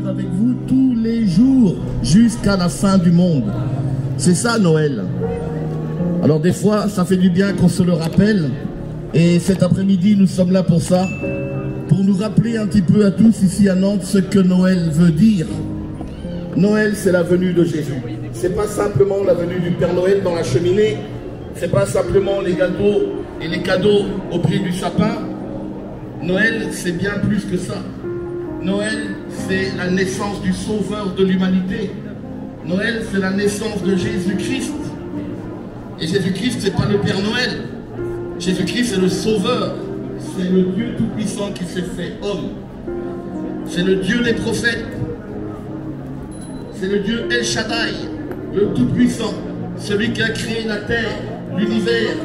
demeurer avec vous tous les jours jusqu'à la fin du monde. C'est ça Noël. Alors des fois, ça fait du bien qu'on se le rappelle. Et cet après-midi, nous sommes là pour ça, pour nous rappeler un petit peu à tous ici à Nantes ce que Noël veut dire. Noël, c'est la venue de Jésus. C'est pas simplement la venue du Père Noël dans la cheminée. C'est pas simplement les gâteaux et les cadeaux au pied du sapin. Noël, c'est bien plus que ça. Noël, c'est la naissance du Sauveur de l'humanité. Noël, c'est la naissance de Jésus-Christ. Et Jésus-Christ, c'est pas le Père Noël. Jésus-Christ, c'est le Sauveur. C'est le Dieu Tout-Puissant qui s'est fait homme. C'est le Dieu des prophètes. C'est le Dieu El Shaddai, le Tout-Puissant. Celui qui a créé la terre, l'univers,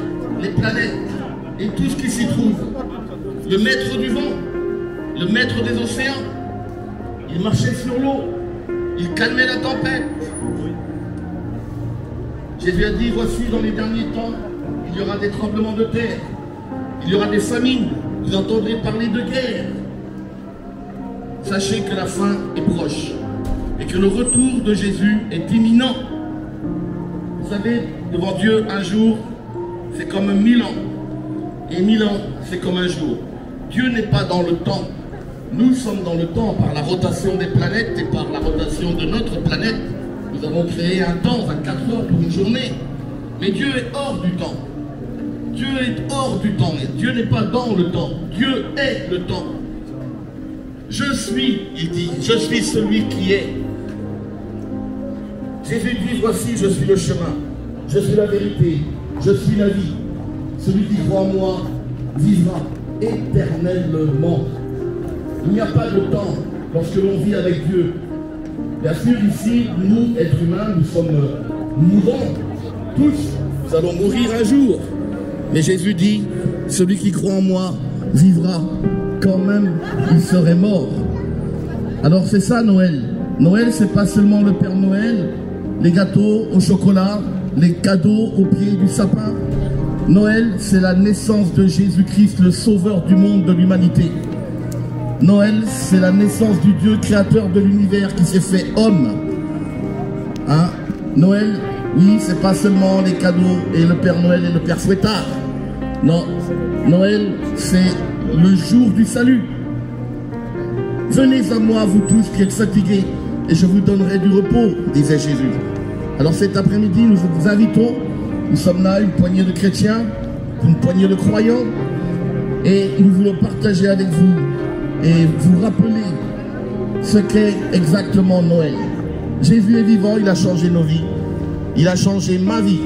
les planètes et tout ce qui s'y trouve. Le maître du vent, le maître des océans. Il marchait sur l'eau. Il calmait la tempête. Jésus a dit, voici dans les derniers temps, il y aura des tremblements de terre. Il y aura des famines. Vous entendrez parler de guerre. Sachez que la fin est proche. Et que le retour de Jésus est imminent. Vous savez, devant Dieu, un jour, c'est comme 1000 ans. Et 1000 ans, c'est comme un jour. Dieu n'est pas dans le temps. Nous sommes dans le temps par la rotation des planètes et par la rotation de notre planète. Nous avons créé un temps, 24 heures pour une journée. Mais Dieu est hors du temps. Dieu est hors du temps. Dieu n'est pas dans le temps. Dieu est le temps. Je suis, il dit, je suis celui qui est. Jésus dit, voici, je suis le chemin. Je suis la vérité. Je suis la vie. Celui qui croit en moi vivra éternellement. Il n'y a pas de temps lorsque l'on vit avec Dieu. Bien sûr, ici, nous, êtres humains, nous sommes mourants. Tous, nous allons mourir un jour. Mais Jésus dit, celui qui croit en moi vivra. Quand même, il serait mort. Alors c'est ça Noël. Noël, c'est pas seulement le Père Noël, les gâteaux au chocolat, les cadeaux au pied du sapin. Noël, c'est la naissance de Jésus-Christ, le Sauveur du monde, de l'humanité. Noël, c'est la naissance du Dieu créateur de l'univers qui s'est fait homme. Hein? Noël, oui, c'est pas seulement les cadeaux et le Père Noël et le Père Fouettard. Non, Noël, c'est le jour du salut. Venez à moi, vous tous qui êtes fatigués, et je vous donnerai du repos, disait Jésus. Alors cet après-midi, nous vous invitons, nous sommes là, une poignée de chrétiens, une poignée de croyants, et nous voulons partager avec vous et vous rappeler ce qu'est exactement Noël. Jésus est vivant, il a changé nos vies, il a changé ma vie.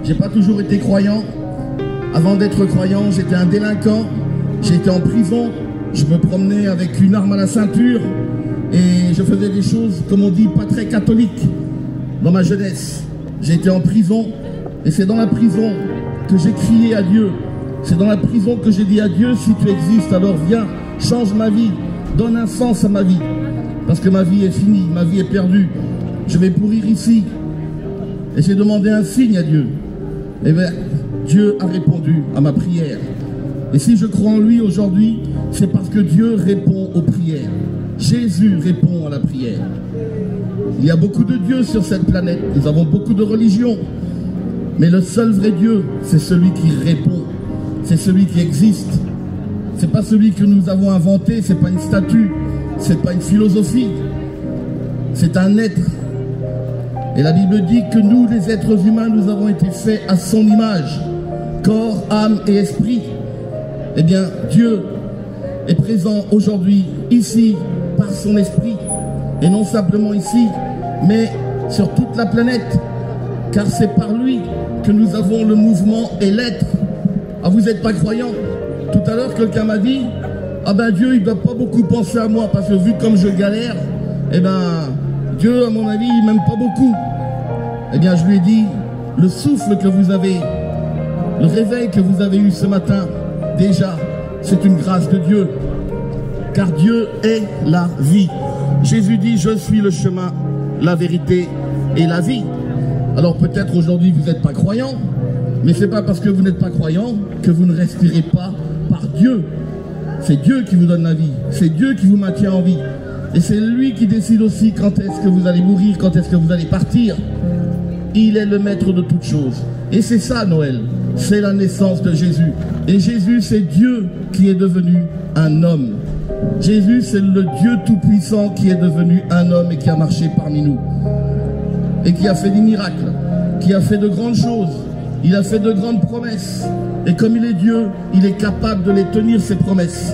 J'ai pas toujours été croyant. Avant d'être croyant, j'étais un délinquant, j'étais en prison, je me promenais avec une arme à la ceinture et je faisais des choses, comme on dit, pas très catholiques dans ma jeunesse. J'étais en prison et c'est dans la prison que j'ai crié à Dieu. C'est dans la prison que j'ai dit à Dieu, si tu existes, alors viens, change ma vie, donne un sens à ma vie. Parce que ma vie est finie, ma vie est perdue. Je vais pourrir ici. Et j'ai demandé un signe à Dieu. Et bien, Dieu a répondu à ma prière. Et si je crois en lui aujourd'hui, c'est parce que Dieu répond aux prières. Jésus répond à la prière. Il y a beaucoup de dieux sur cette planète. Nous avons beaucoup de religions. Mais le seul vrai Dieu, c'est celui qui répond. C'est celui qui existe. C'est pas celui que nous avons inventé. C'est pas une statue. C'est pas une philosophie. C'est un être. Et la Bible dit que nous, les êtres humains, nous avons été faits à son image. Corps, âme et esprit. Eh bien, Dieu est présent aujourd'hui, ici, par son esprit. Et non simplement ici, mais sur toute la planète. Car c'est par lui que nous avons le mouvement et l'être. Ah, vous n'êtes pas croyant. Tout à l'heure, quelqu'un m'a dit, ah ben Dieu, il ne doit pas beaucoup penser à moi, parce que vu comme je galère, eh ben, Dieu, à mon avis, il m'aime pas beaucoup. Eh bien, je lui ai dit, le souffle que vous avez, le réveil que vous avez eu ce matin, déjà, c'est une grâce de Dieu. Car Dieu est la vie. Jésus dit, je suis le chemin, la vérité et la vie. Alors peut-être aujourd'hui vous n'êtes pas croyant, mais ce n'est pas parce que vous n'êtes pas croyant que vous ne respirez pas par Dieu. C'est Dieu qui vous donne la vie, c'est Dieu qui vous maintient en vie. Et c'est lui qui décide aussi quand est-ce que vous allez mourir, quand est-ce que vous allez partir. Il est le maître de toutes choses. Et c'est ça Noël, c'est la naissance de Jésus. Et Jésus, c'est Dieu qui est devenu un homme. Jésus, c'est le Dieu tout-puissant qui est devenu un homme et qui a marché parmi nous. Et qui a fait des miracles, qui a fait de grandes choses. Il a fait de grandes promesses. Et comme il est Dieu, il est capable de les tenir, ces promesses.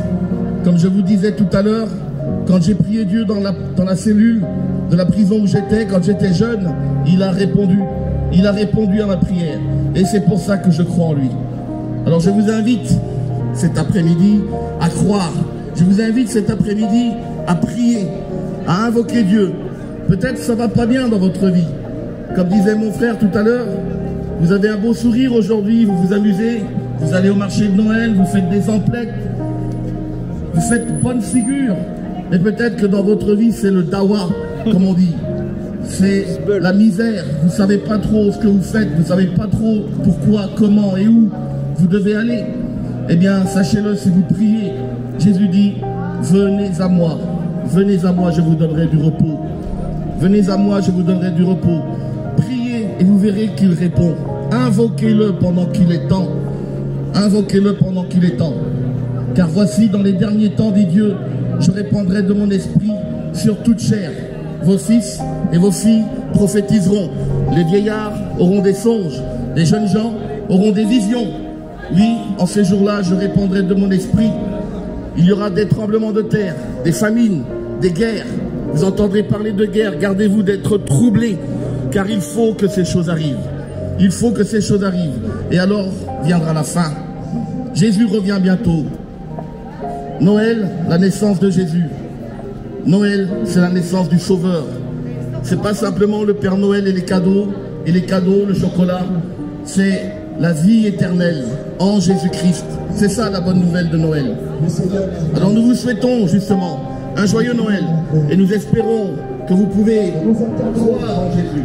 Comme je vous disais tout à l'heure, quand j'ai prié Dieu dans la cellule de la prison où j'étais, quand j'étais jeune, il a répondu. Il a répondu à ma prière. Et c'est pour ça que je crois en lui. Alors je vous invite cet après-midi à croire. Je vous invite cet après-midi à prier, à invoquer Dieu. Peut-être que ça ne va pas bien dans votre vie. Comme disait mon frère tout à l'heure, vous avez un beau sourire aujourd'hui, vous vous amusez, vous allez au marché de Noël, vous faites des emplettes, vous faites bonne figure. Mais peut-être que dans votre vie, c'est le dawa, comme on dit. C'est la misère. Vous ne savez pas trop ce que vous faites, vous ne savez pas trop pourquoi, comment et où vous devez aller. Eh bien, sachez-le, si vous priez, Jésus dit, venez à moi, je vous donnerai du repos. Venez à moi, je vous donnerai du repos. Priez et vous verrez qu'il répond. Invoquez-le pendant qu'il est temps. Invoquez-le pendant qu'il est temps. Car voici, dans les derniers temps, dit Dieu, je répandrai de mon esprit sur toute chair. Vos fils et vos filles prophétiseront. Les vieillards auront des songes. Les jeunes gens auront des visions. Oui, en ces jours-là, je répandrai de mon esprit. Il y aura des tremblements de terre, des famines, des guerres. Vous entendrez parler de guerre. Gardez-vous d'être troublés, car il faut que ces choses arrivent. Il faut que ces choses arrivent. Et alors viendra la fin. Jésus revient bientôt. Noël, la naissance de Jésus. Noël, c'est la naissance du Sauveur. C'est pas simplement le Père Noël et les cadeaux, le chocolat. C'est la vie éternelle en Jésus-Christ. C'est ça la bonne nouvelle de Noël. Alors nous vous souhaitons justement un joyeux Noël et nous espérons que vous pouvez croire en Jésus.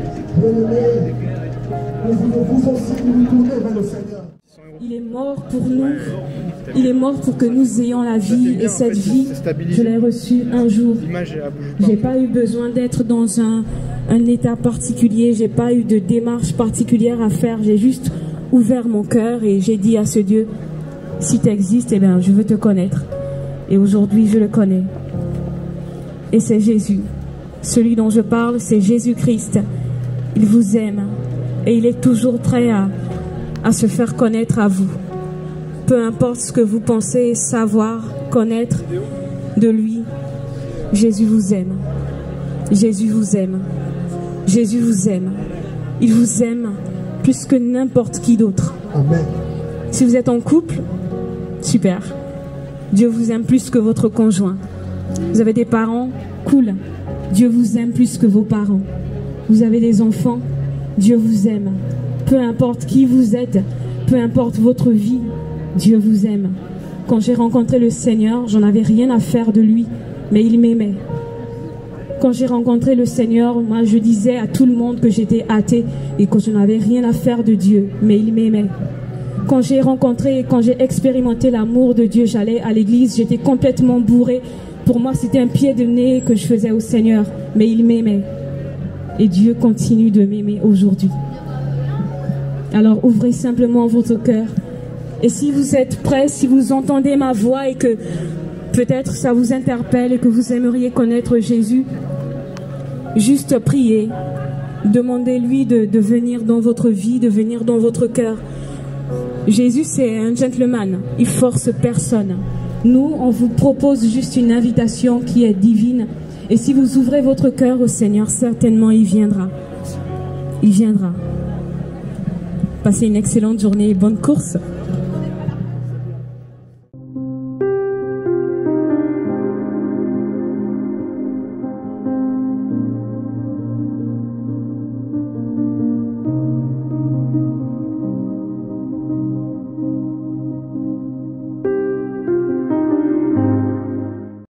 Il est mort pour nous, il est mort pour que nous ayons la vie, et cette vie, je l'ai reçue un jour. J'ai pas eu besoin d'être dans un état particulier, j'ai pas eu de démarche particulière à faire, j'ai juste ouvert mon cœur et j'ai dit à ce Dieu, si tu existes, eh bien, je veux te connaître. Et aujourd'hui, je le connais. Et c'est Jésus. Celui dont je parle, c'est Jésus-Christ. Il vous aime et il est toujours prêt à se faire connaître à vous. Peu importe ce que vous pensez savoir, connaître de lui, Jésus vous aime. Jésus vous aime. Jésus vous aime. Il vous aime plus que n'importe qui d'autre. Amen. Si vous êtes en couple, super. Dieu vous aime plus que votre conjoint. Vous avez des parents, cool. Dieu vous aime plus que vos parents. Vous avez des enfants, Dieu vous aime. Peu importe qui vous êtes, peu importe votre vie, Dieu vous aime. Quand j'ai rencontré le Seigneur, j'en avais rien à faire de lui, mais il m'aimait. Quand j'ai rencontré le Seigneur, moi je disais à tout le monde que j'étais athée et que je n'avais rien à faire de Dieu, mais il m'aimait. Quand j'ai expérimenté l'amour de Dieu, j'allais à l'église, j'étais complètement bourrée. Pour moi, c'était un pied de nez que je faisais au Seigneur, mais il m'aimait. Et Dieu continue de m'aimer aujourd'hui. Alors ouvrez simplement votre cœur. Et si vous êtes prêts, si vous entendez ma voix et que peut-être ça vous interpelle et que vous aimeriez connaître Jésus, juste priez. Demandez-lui de venir dans votre vie, de venir dans votre cœur. Jésus, c'est un gentleman. Il force personne. Nous, on vous propose juste une invitation qui est divine. Et si vous ouvrez votre cœur au Seigneur, certainement il viendra. Il viendra. Passez une excellente journée et bonne course.